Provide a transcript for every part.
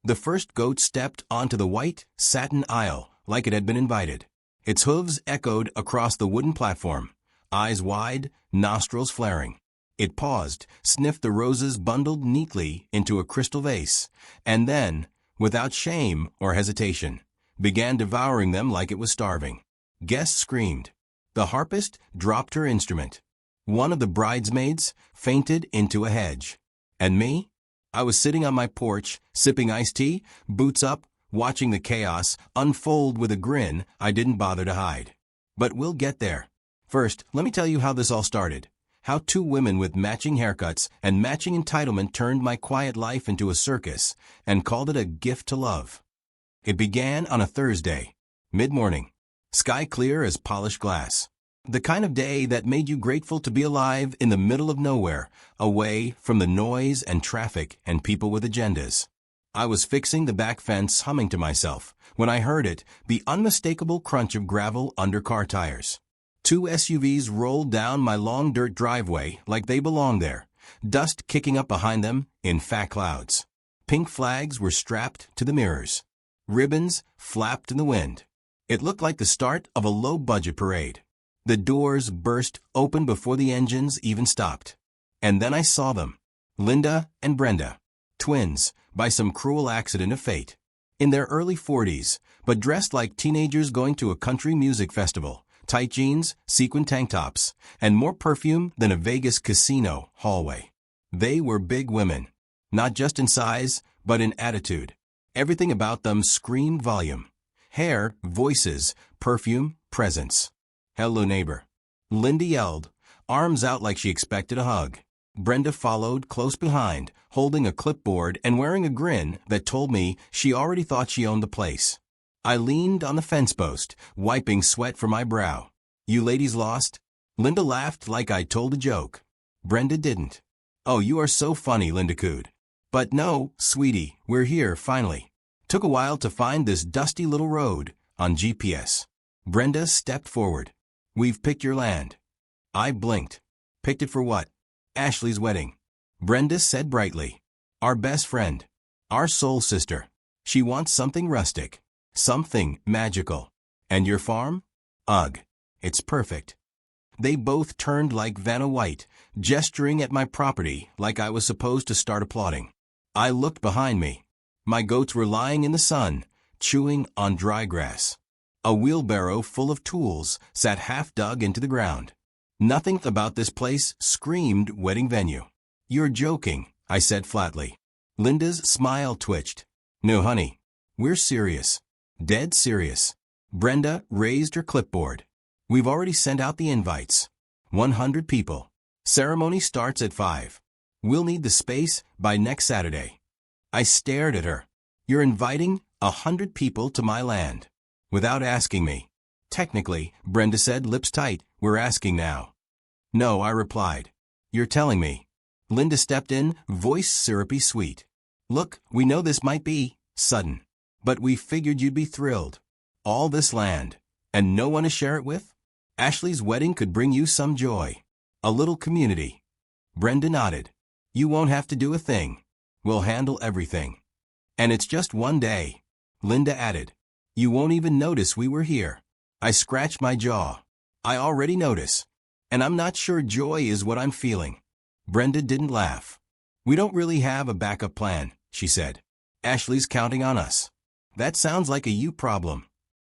The first goat stepped onto the white, satin aisle like it had been invited. Its hooves echoed across the wooden platform, eyes wide, nostrils flaring. It paused, sniffed the roses bundled neatly into a crystal vase, and then, without shame or hesitation, began devouring them like it was starving. Guests screamed. The harpist dropped her instrument. One of the bridesmaids fainted into a hedge. And me? I was sitting on my porch, sipping iced tea, boots up, watching the chaos unfold with a grin I didn't bother to hide. But we'll get there. First, let me tell you how this all started. How two women with matching haircuts and matching entitlement turned my quiet life into a circus and called it a gift to love. It began on a Thursday, mid-morning, sky clear as polished glass. The kind of day that made you grateful to be alive in the middle of nowhere, away from the noise and traffic and people with agendas. I was fixing the back fence, humming to myself, when I heard it, the unmistakable crunch of gravel under car tires. Two SUVs rolled down my long dirt driveway like they belonged there, dust kicking up behind them in fat clouds. Pink flags were strapped to the mirrors. Ribbons flapped in the wind. It looked like the start of a low-budget parade. The doors burst open before the engines even stopped. And then I saw them. Linda and Brenda. Twins, by some cruel accident of fate. In their early 40s, but dressed like teenagers going to a country music festival. Tight jeans, sequin tank tops, and more perfume than a Vegas casino hallway. They were big women. Not just in size, but in attitude. Everything about them screamed volume. Hair, voices, perfume, presence. Hello, neighbor. Linda yelled, arms out like she expected a hug. Brenda followed close behind, holding a clipboard and wearing a grin that told me she already thought she owned the place. I leaned on the fence post, wiping sweat from my brow. You ladies lost? Linda laughed like I told a joke. Brenda didn't. Oh, you are so funny, Linda cooed. But no, sweetie, we're here, finally. Took a while to find this dusty little road on GPS. Brenda stepped forward. We've picked your land. I blinked. Picked it for what? Ashley's wedding. Brenda said brightly. Our best friend. Our soul sister. She wants something rustic. Something magical. And your farm? Ugh. It's perfect. They both turned like Vanna White, gesturing at my property like I was supposed to start applauding. I looked behind me. My goats were lying in the sun, chewing on dry grass. A wheelbarrow full of tools sat half dug into the ground. Nothing about this place screamed wedding venue. You're joking, I said flatly. Linda's smile twitched. No, honey. We're serious. Dead serious. Brenda raised her clipboard. We've already sent out the invites. 100 people. Ceremony starts at 5. We'll need the space by next Saturday. I stared at her. You're inviting 100 people to my land. Without asking me. Technically, Brenda said, lips tight, we're asking now. No, I replied. You're telling me. Linda stepped in, voice syrupy sweet. Look, we know this might be sudden. But we figured you'd be thrilled. All this land. And no one to share it with? Ashley's wedding could bring you some joy. A little community. Brenda nodded. You won't have to do a thing. We'll handle everything. And it's just one day. Linda added. You won't even notice we were here. I scratched my jaw. I already notice. And I'm not sure joy is what I'm feeling. Brenda didn't laugh. We don't really have a backup plan, she said. Ashley's counting on us. That sounds like a you problem.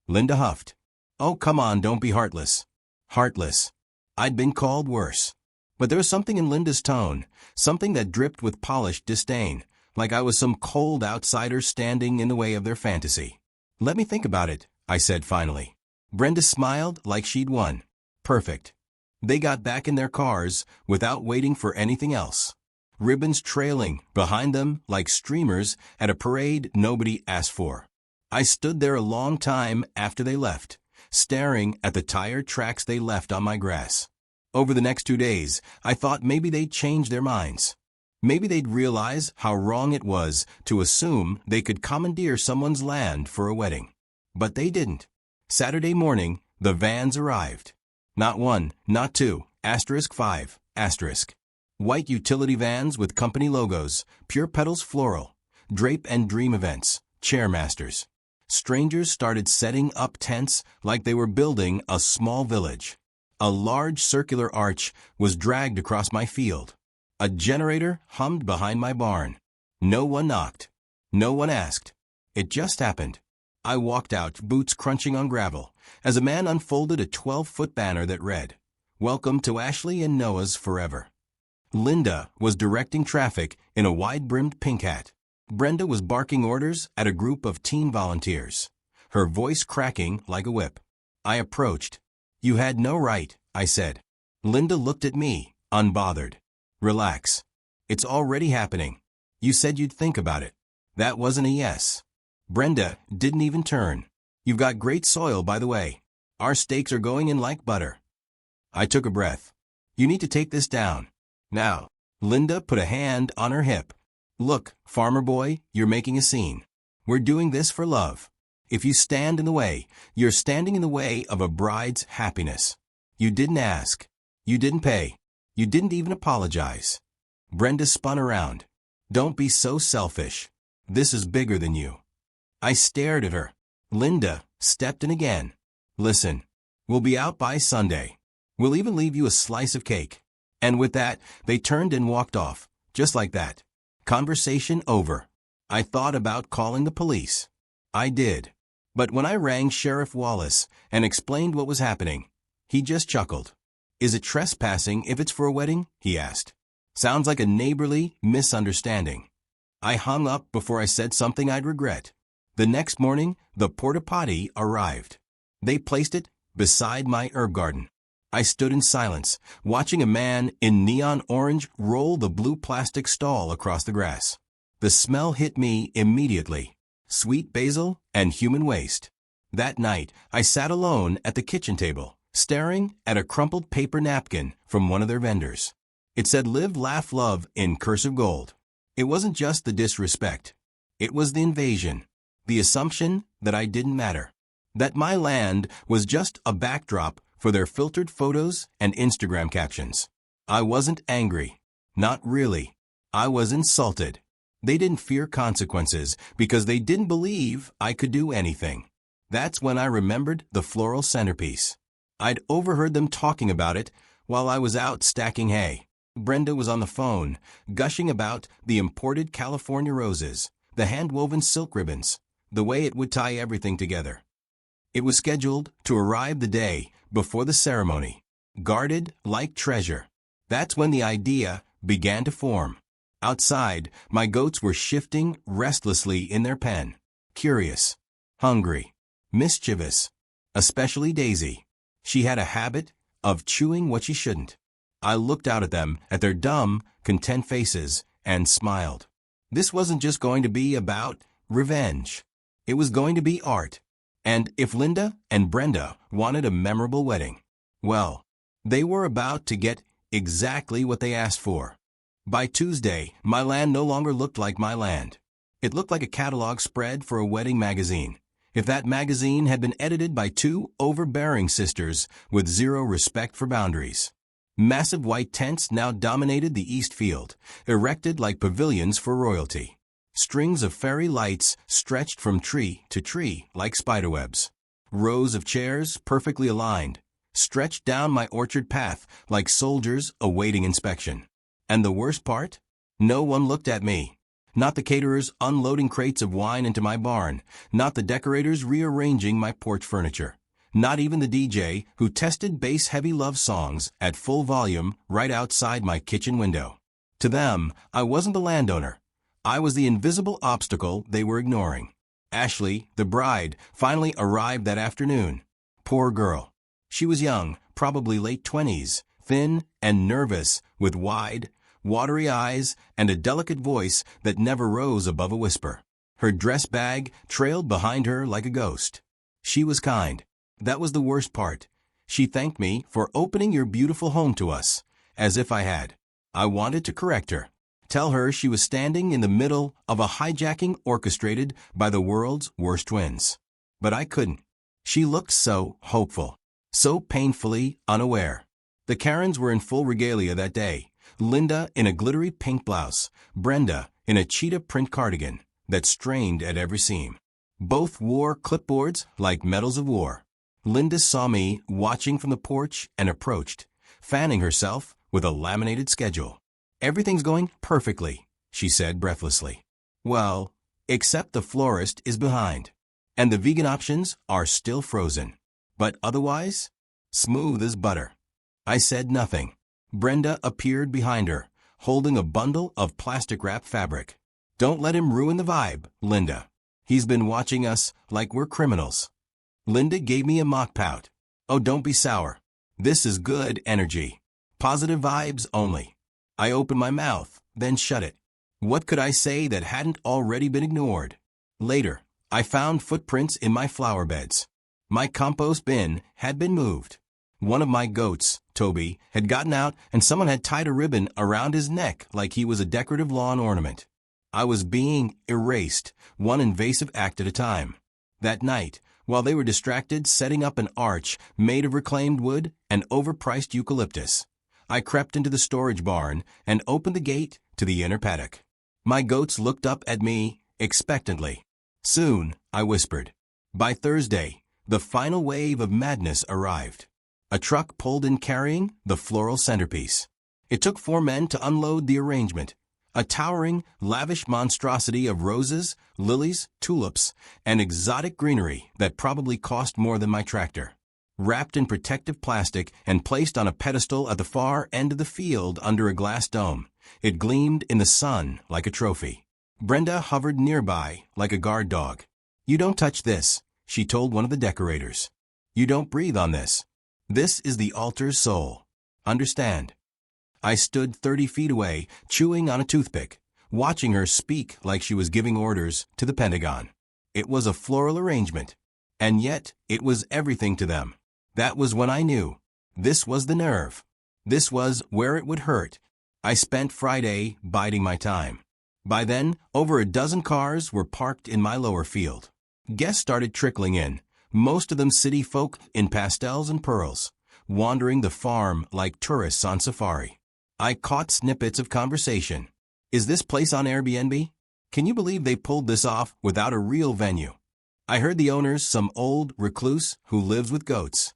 Linda huffed. Oh, come on, don't be heartless. Heartless. I'd been called worse. But there was something in Linda's tone, something that dripped with polished disdain, like I was some cold outsider standing in the way of their fantasy. Let me think about it, I said finally. Brenda smiled like she'd won. Perfect. They got back in their cars without waiting for anything else. Ribbons trailing behind them like streamers at a parade nobody asked for. I stood there a long time after they left, staring at the tire tracks they left on my grass. Over the next 2 days, I thought maybe they'd change their minds. Maybe they'd realize how wrong it was to assume they could commandeer someone's land for a wedding. But they didn't. Saturday morning, the vans arrived. Not 1, not 2, *5, *. White utility vans with company logos, Pure Petals Floral. drape and dream events, chairmasters. Strangers started setting up tents like they were building a small village. A large circular arch was dragged across my field. A generator hummed behind my barn. No one knocked. No one asked. It just happened. I walked out, boots crunching on gravel, as a man unfolded a 12-foot banner that read, "Welcome to Ashley and Noah's Forever." Linda was directing traffic in a wide-brimmed pink hat. Brenda was barking orders at a group of teen volunteers, her voice cracking like a whip. I approached. "You had no right," I said. Linda looked at me, unbothered. "Relax. It's already happening. You said you'd think about it." That wasn't a yes. Brenda didn't even turn. "You've got great soil, by the way. Our steaks are going in like butter." I took a breath. "You need to take this down. Now." Linda put a hand on her hip. "Look, farmer boy, you're making a scene. We're doing this for love. If you stand in the way, you're standing in the way of a bride's happiness. You didn't ask. You didn't pay. You didn't even apologize." Brenda spun around. "Don't be so selfish. This is bigger than you." I stared at her. Linda stepped in again. "Listen, we'll be out by Sunday. We'll even leave you a slice of cake." And with that, they turned and walked off, just like that. Conversation over. I thought about calling the police. I did. But when I rang Sheriff Wallace and explained what was happening, he just chuckled. "Is it trespassing if it's for a wedding?" he asked. "Sounds like a neighborly misunderstanding." I hung up before I said something I'd regret. The next morning, the porta potty arrived. They placed it beside my herb garden. I stood in silence, watching a man in neon orange roll the blue plastic stall across the grass. The smell hit me immediately. Sweet basil and human waste. That night, I sat alone at the kitchen table, staring at a crumpled paper napkin from one of their vendors. It said "Live, Laugh, Love" in cursive gold. It wasn't just the disrespect. It was the invasion. The assumption that I didn't matter. That my land was just a backdrop for their filtered photos and Instagram captions. I wasn't angry. Not really. I was insulted. They didn't fear consequences because they didn't believe I could do anything. That's when I remembered the floral centerpiece. I'd overheard them talking about it while I was out stacking hay. Brenda was on the phone, gushing about the imported California roses, the hand-woven silk ribbons, the way it would tie everything together. It was scheduled to arrive the day before the ceremony, guarded like treasure. That's when the idea began to form. Outside, my goats were shifting restlessly in their pen, curious, hungry, mischievous, especially Daisy. She had a habit of chewing what she shouldn't. I looked out at them, at their dumb, content faces, and smiled. This wasn't just going to be about revenge. It was going to be art. And if Linda and Brenda wanted a memorable wedding, well, they were about to get exactly what they asked for. By Tuesday, my land no longer looked like my land. It looked like a catalog spread for a wedding magazine. If that magazine had been edited by two overbearing sisters with zero respect for boundaries. Massive white tents now dominated the east field, erected like pavilions for royalty. Strings of fairy lights stretched from tree to tree like spiderwebs. Rows of chairs, perfectly aligned, stretched down my orchard path like soldiers awaiting inspection. And the worst part? No one looked at me. Not the caterers unloading crates of wine into my barn, not the decorators rearranging my porch furniture. Not even the DJ who tested bass-heavy love songs at full volume right outside my kitchen window. To them, I wasn't the landowner. I was the invisible obstacle they were ignoring. Ashley, the bride, finally arrived that afternoon. Poor girl. She was young, probably late 20s, thin and nervous, with wide, watery eyes and a delicate voice that never rose above a whisper. Her dress bag trailed behind her like a ghost. She was kind. That was the worst part. She thanked me for opening your beautiful home to us, as if I had. I wanted to correct her. Tell her she was standing in the middle of a hijacking orchestrated by the world's worst twins. But I couldn't. She looked so hopeful, so painfully unaware. The Karens were in full regalia that day. Linda in a glittery pink blouse, Brenda in a cheetah print cardigan, that strained at every seam. Both wore clipboards like medals of war. Linda saw me watching from the porch and approached, fanning herself with a laminated schedule. "Everything's going perfectly," she said breathlessly. "Well, except the florist is behind, and the vegan options are still frozen. But otherwise, smooth as butter." I said nothing. Brenda appeared behind her, holding a bundle of plastic-wrapped fabric. "Don't let him ruin the vibe, Linda. He's been watching us like we're criminals." Linda gave me a mock pout. "Oh, don't be sour. This is good energy. Positive vibes only." I opened my mouth, then shut it. What could I say that hadn't already been ignored? Later, I found footprints in my flower beds. My compost bin had been moved. One of my goats, Toby, had gotten out and someone had tied a ribbon around his neck like he was a decorative lawn ornament. I was being erased, one invasive act at a time. That night, while they were distracted setting up an arch made of reclaimed wood and overpriced eucalyptus, I crept into the storage barn and opened the gate to the inner paddock. My goats looked up at me expectantly. "Soon," I whispered. By Thursday, the final wave of madness arrived. A truck pulled in carrying the floral centerpiece. It took 4 men to unload the arrangement, a towering, lavish monstrosity of roses, lilies, tulips, and exotic greenery that probably cost more than my tractor. Wrapped in protective plastic and placed on a pedestal at the far end of the field under a glass dome, it gleamed in the sun like a trophy. Brenda hovered nearby like a guard dog. "You don't touch this," she told one of the decorators. "You don't breathe on this. This is the altar's soul. Understand?" I stood 30 feet away, chewing on a toothpick, watching her speak like she was giving orders to the Pentagon. It was a floral arrangement, and yet it was everything to them. That was when I knew. This was the nerve. This was where it would hurt. I spent Friday biding my time. By then, over a dozen cars were parked in my lower field. Guests started trickling in, most of them city folk in pastels and pearls, wandering the farm like tourists on safari. I caught snippets of conversation. "Is this place on Airbnb? Can you believe they pulled this off without a real venue?" I heard the owner's some old recluse who lives with goats.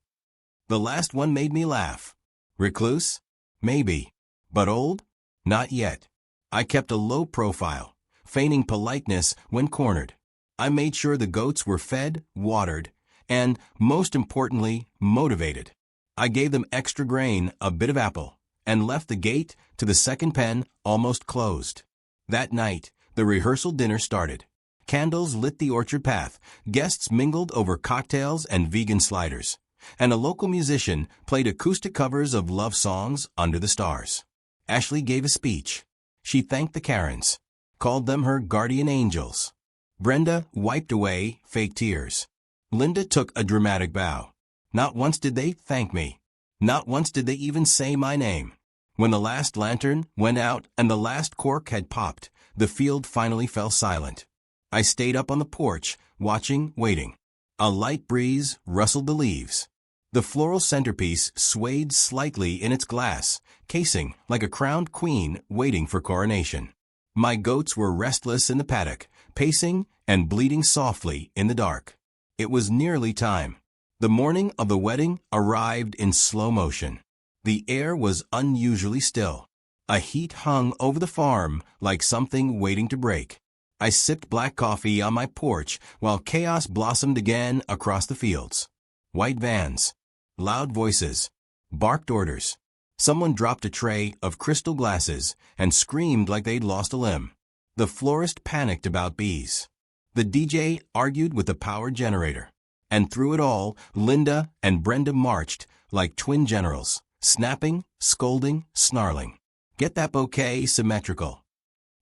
The last one made me laugh. Recluse? Maybe. But old? Not yet. I kept a low profile, feigning politeness when cornered. I made sure the goats were fed, watered, and, most importantly, motivated. I gave them extra grain, a bit of apple, and left the gate to the second pen almost closed. That night, the rehearsal dinner started. Candles lit the orchard path, guests mingled over cocktails and vegan sliders, and a local musician played acoustic covers of love songs under the stars. Ashley gave a speech. She thanked the Karens, called them her guardian angels. Brenda wiped away fake tears. Linda took a dramatic bow. Not once did they thank me. Not once did they even say my name. When the last lantern went out and the last cork had popped, the field finally fell silent. I stayed up on the porch, watching, waiting. A light breeze rustled the leaves. The floral centerpiece swayed slightly in its glass casing like a crowned queen waiting for coronation. My goats were restless in the paddock, pacing and bleating softly in the dark. It was nearly time. The morning of the wedding arrived in slow motion. The air was unusually still. A heat hung over the farm like something waiting to break. I sipped black coffee on my porch while chaos blossomed again across the fields. White vans, loud voices, barked orders. Someone dropped a tray of crystal glasses and screamed like they'd lost a limb. The florist panicked about bees. The DJ argued with the power generator. And through it all, Linda and Brenda marched like twin generals, snapping, scolding, snarling. "Get that bouquet symmetrical."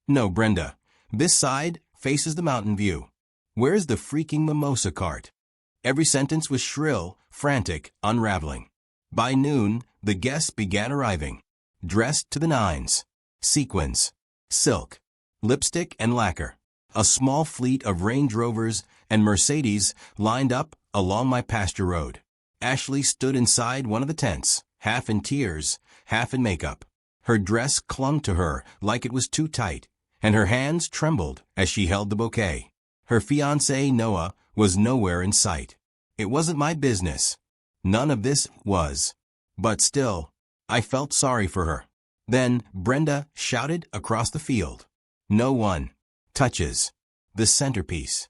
"No, Brenda. This side faces the mountain view. Where's the freaking mimosa cart?" Every sentence was shrill, frantic, unraveling. By noon, the guests began arriving, dressed to the nines. Sequins, silk, lipstick and lacquer. A small fleet of Range Rovers and Mercedes lined up along my pasture road. Ashley stood inside one of the tents, half in tears, half in makeup. Her dress clung to her like it was too tight, and her hands trembled as she held the bouquet. Her fiancé, Noah, was nowhere in sight. It wasn't my business. None of this was. But still, I felt sorry for her. Then Brenda shouted across the field, "No one touches the centerpiece."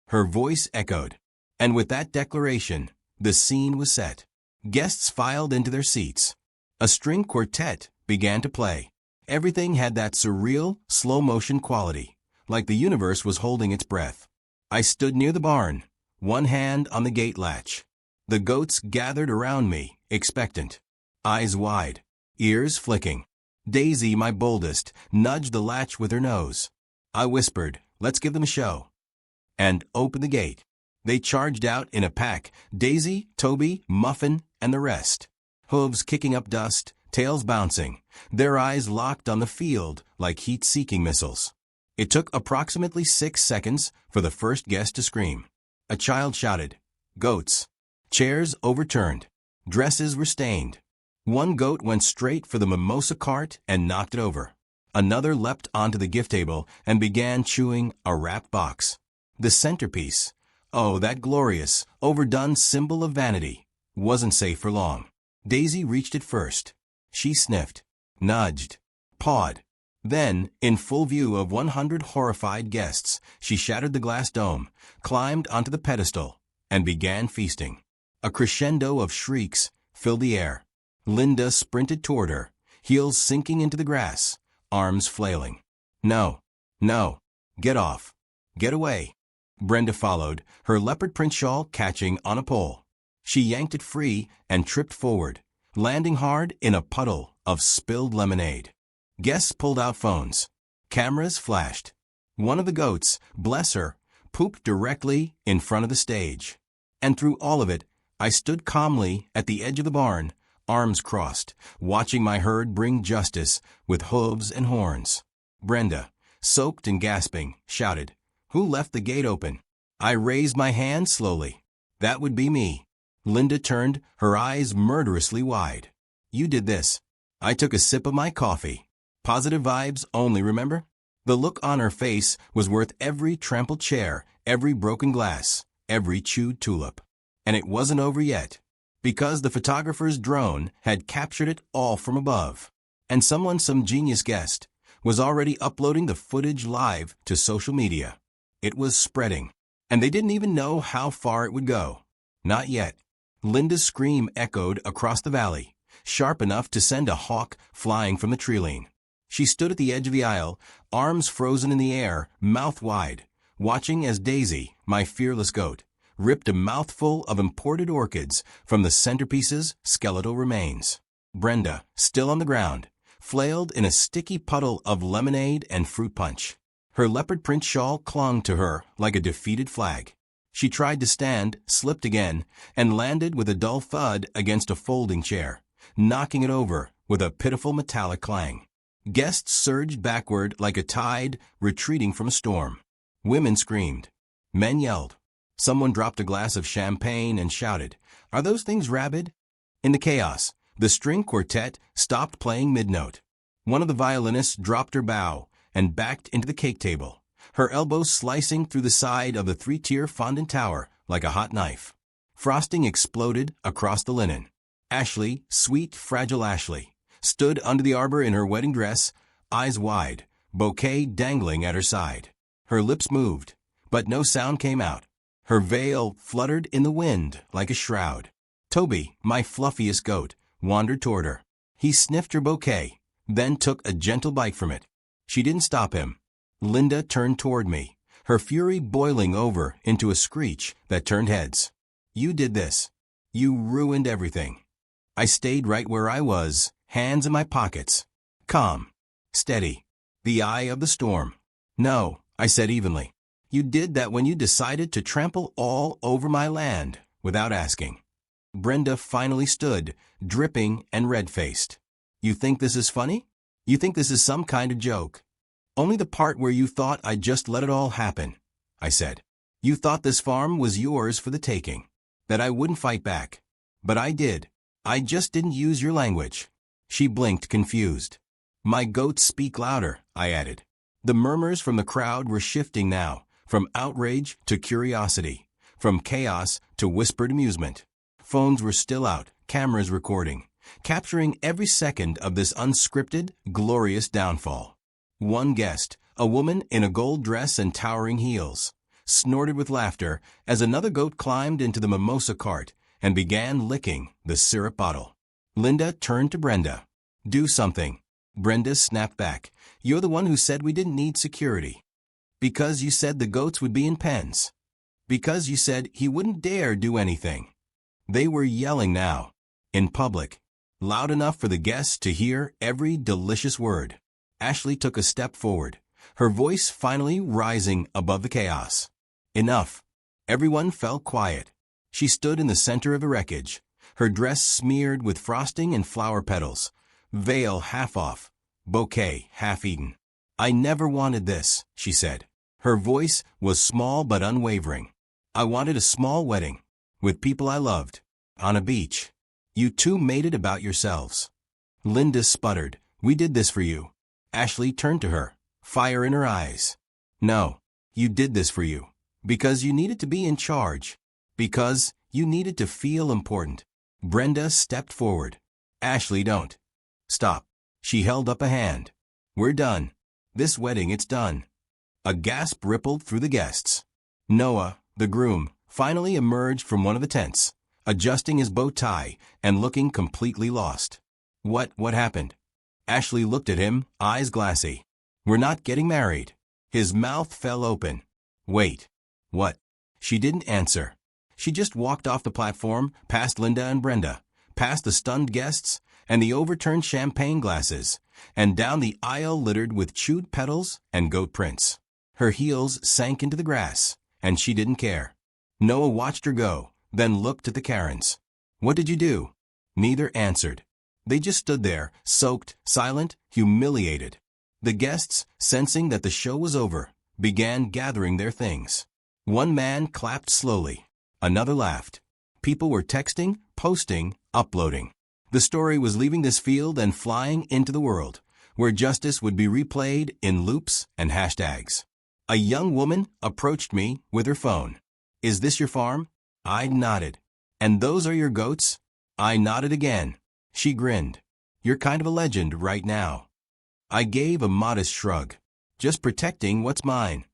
Her voice echoed, and with that declaration, the scene was set. Guests filed into their seats. A string quartet began to play. Everything had that surreal, slow-motion quality, like the universe was holding its breath. I stood near the barn, one hand on the gate latch. The goats gathered around me, expectant, eyes wide, ears flicking. Daisy, my boldest, nudged the latch with her nose. I whispered, "Let's give them a show," and opened the gate. They charged out in a pack, Daisy, Toby, Muffin, and the rest. Hooves kicking up dust, tails bouncing, their eyes locked on the field like heat-seeking missiles. It took approximately 6 seconds for the first guest to scream. A child shouted, "Goats!" Chairs overturned. Dresses were stained. One goat went straight for the mimosa cart and knocked it over. Another leapt onto the gift table and began chewing a wrapped box. The centerpiece, oh, that glorious, overdone symbol of vanity, wasn't safe for long. Daisy reached it first. She sniffed, nudged, pawed. Then, in full view of 100 horrified guests, she shattered the glass dome, climbed onto the pedestal, and began feasting. A crescendo of shrieks filled the air. Linda sprinted toward her, heels sinking into the grass, arms flailing. "No, no, get off, get away." Brenda followed, her leopard print shawl catching on a pole. She yanked it free and tripped forward, landing hard in a puddle of spilled lemonade. Guests pulled out phones. Cameras flashed. One of the goats, bless her, pooped directly in front of the stage. And through all of it, I stood calmly at the edge of the barn, arms crossed, watching my herd bring justice with hooves and horns. Brenda, soaked and gasping, shouted, "Who left the gate open?" I raised my hand slowly. "That would be me." Linda turned, her eyes murderously wide. "You did this." I took a sip of my coffee. Positive vibes only, remember? The look on her face was worth every trampled chair, every broken glass, every chewed tulip. And it wasn't over yet, because the photographer's drone had captured it all from above. And some genius guest, was already uploading the footage live to social media. It was spreading, and they didn't even know how far it would go. Not yet. Linda's scream echoed across the valley, sharp enough to send a hawk flying from the tree-line. She stood at the edge of the aisle, arms frozen in the air, mouth wide, watching as Daisy, my fearless goat, ripped a mouthful of imported orchids from the centerpiece's skeletal remains. Brenda, still on the ground, flailed in a sticky puddle of lemonade and fruit punch. Her leopard print shawl clung to her like a defeated flag. She tried to stand, slipped again, and landed with a dull thud against a folding chair, knocking it over with a pitiful metallic clang. Guests surged backward like a tide retreating from a storm. Women screamed. Men yelled. Someone dropped a glass of champagne and shouted, "Are those things rabid?" In the chaos, the string quartet stopped playing mid-note. One of the violinists dropped her bow and backed into the cake table, her elbows slicing through the side of the 3-tier fondant tower like a hot knife. Frosting exploded across the linen. Ashley, sweet, fragile Ashley, stood under the arbor in her wedding dress, eyes wide, bouquet dangling at her side. Her lips moved, but no sound came out. Her veil fluttered in the wind like a shroud. Toby, my fluffiest goat, wandered toward her. He sniffed her bouquet, then took a gentle bite from it. She didn't stop him. Linda turned toward me, her fury boiling over into a screech that turned heads. "You did this. You ruined everything." I stayed right where I was, hands in my pockets. Calm. Steady. The eye of the storm. "No," I said evenly. "You did that when you decided to trample all over my land without asking." Brenda finally stood, dripping and red-faced. "You think this is funny? You think this is some kind of joke?" "Only the part where you thought I'd just let it all happen," I said. "You thought this farm was yours for the taking, that I wouldn't fight back. But I did. I just didn't use your language." She blinked, confused. "My goats speak louder," I added. The murmurs from the crowd were shifting now, from outrage to curiosity, from chaos to whispered amusement. Phones were still out, cameras recording, capturing every second of this unscripted, glorious downfall. One guest, a woman in a gold dress and towering heels, snorted with laughter as another goat climbed into the mimosa cart and began licking the syrup bottle. Linda turned to Brenda. "Do something." Brenda snapped back. "You're the one who said we didn't need security. Because you said the goats would be in pens. Because you said he wouldn't dare do anything." They were yelling now, in public, loud enough for the guests to hear every delicious word. Ashley took a step forward, her voice finally rising above the chaos. "Enough." Everyone fell quiet. She stood in the center of the wreckage, her dress smeared with frosting and flower petals, veil half off, bouquet half eaten. "I never wanted this," she said. Her voice was small but unwavering. "I wanted a small wedding, with people I loved, on a beach. You two made it about yourselves." Linda sputtered. "We did this for you." Ashley turned to her, fire in her eyes. "No, you did this for you. Because you needed to be in charge. Because you needed to feel important." Brenda stepped forward. "Ashley, don't. Stop." She held up a hand. "We're done. This wedding, it's done." A gasp rippled through the guests. Noah, the groom, finally emerged from one of the tents, adjusting his bow tie and looking completely lost. What happened?" Ashley looked at him, eyes glassy. "We're not getting married." His mouth fell open. "Wait. What?" She didn't answer. She just walked off the platform, past Linda and Brenda, past the stunned guests and the overturned champagne glasses, and down the aisle littered with chewed petals and goat prints. Her heels sank into the grass, and she didn't care. Noah watched her go, then looked at the Karens. "What did you do?" Neither answered. They just stood there, soaked, silent, humiliated. The guests, sensing that the show was over, began gathering their things. One man clapped slowly. Another laughed. People were texting, posting, uploading. The story was leaving this field and flying into the world, where justice would be replayed in loops and hashtags. A young woman approached me with her phone. "Is this your farm?" I nodded. "And those are your goats?" I nodded again. She grinned. "You're kind of a legend right now." I gave a modest shrug. "Just protecting what's mine."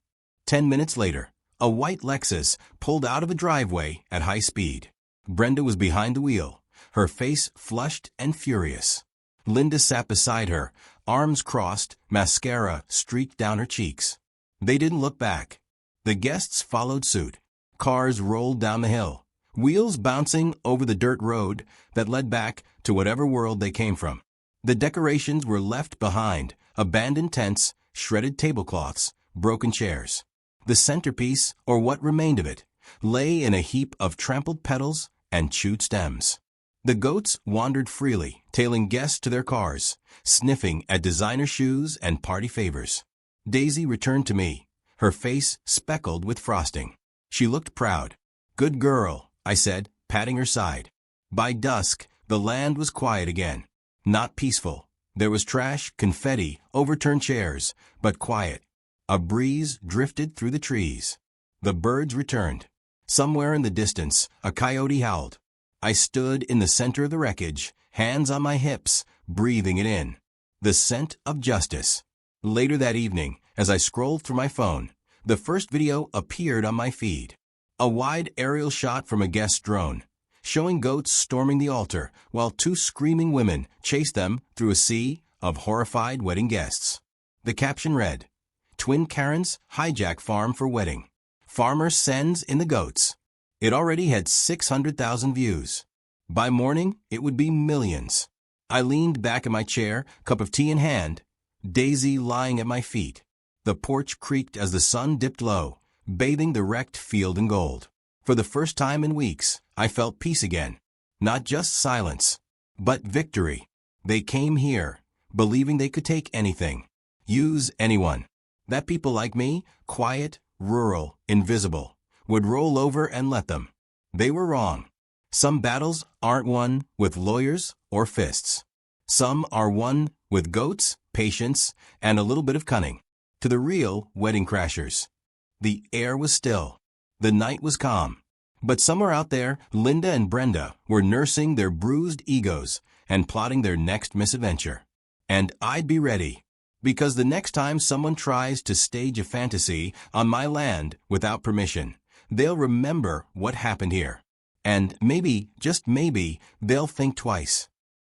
10 minutes later, a white Lexus pulled out of a driveway at high speed. Brenda was behind the wheel, her face flushed and furious. Linda sat beside her, arms crossed, mascara streaked down her cheeks. They didn't look back. The guests followed suit. Cars rolled down the hill, wheels bouncing over the dirt road that led back to whatever world they came from. The decorations were left behind, abandoned tents, shredded tablecloths, broken chairs. The centerpiece, or what remained of it, lay in a heap of trampled petals and chewed stems. The goats wandered freely, tailing guests to their cars, sniffing at designer shoes and party favors. Daisy returned to me, her face speckled with frosting. She looked proud. "Good girl," I said, patting her side. By dusk, the land was quiet again. Not peaceful. There was trash, confetti, overturned chairs, but quiet. A breeze drifted through the trees. The birds returned. Somewhere in the distance, a coyote howled. I stood in the center of the wreckage, hands on my hips, breathing it in. The scent of justice. Later that evening, as I scrolled through my phone, the first video appeared on my feed. A wide aerial shot from a guest's drone, showing goats storming the altar while two screaming women chased them through a sea of horrified wedding guests. The caption read, "Twin Karens hijack farm for wedding. Farmer sends in the goats." It already had 600,000 views. By morning, it would be millions. I leaned back in my chair, cup of tea in hand, Daisy lying at my feet. The porch creaked as the sun dipped low, bathing the wrecked field in gold. For the first time in weeks, I felt peace again. Not just silence, but victory. They came here, believing they could take anything, use anyone. That people like me, quiet, rural, invisible, would roll over and let them. They were wrong. Some battles aren't won with lawyers or fists. Some are won with goats, patience, and a little bit of cunning. to the real wedding crashers. The air was still. The night was calm. But somewhere out there, Linda and Brenda were nursing their bruised egos and plotting their next misadventure. And I'd be ready, because the next time someone tries to stage a fantasy on my land without permission, they'll remember what happened here. And maybe, just maybe, they'll think twice.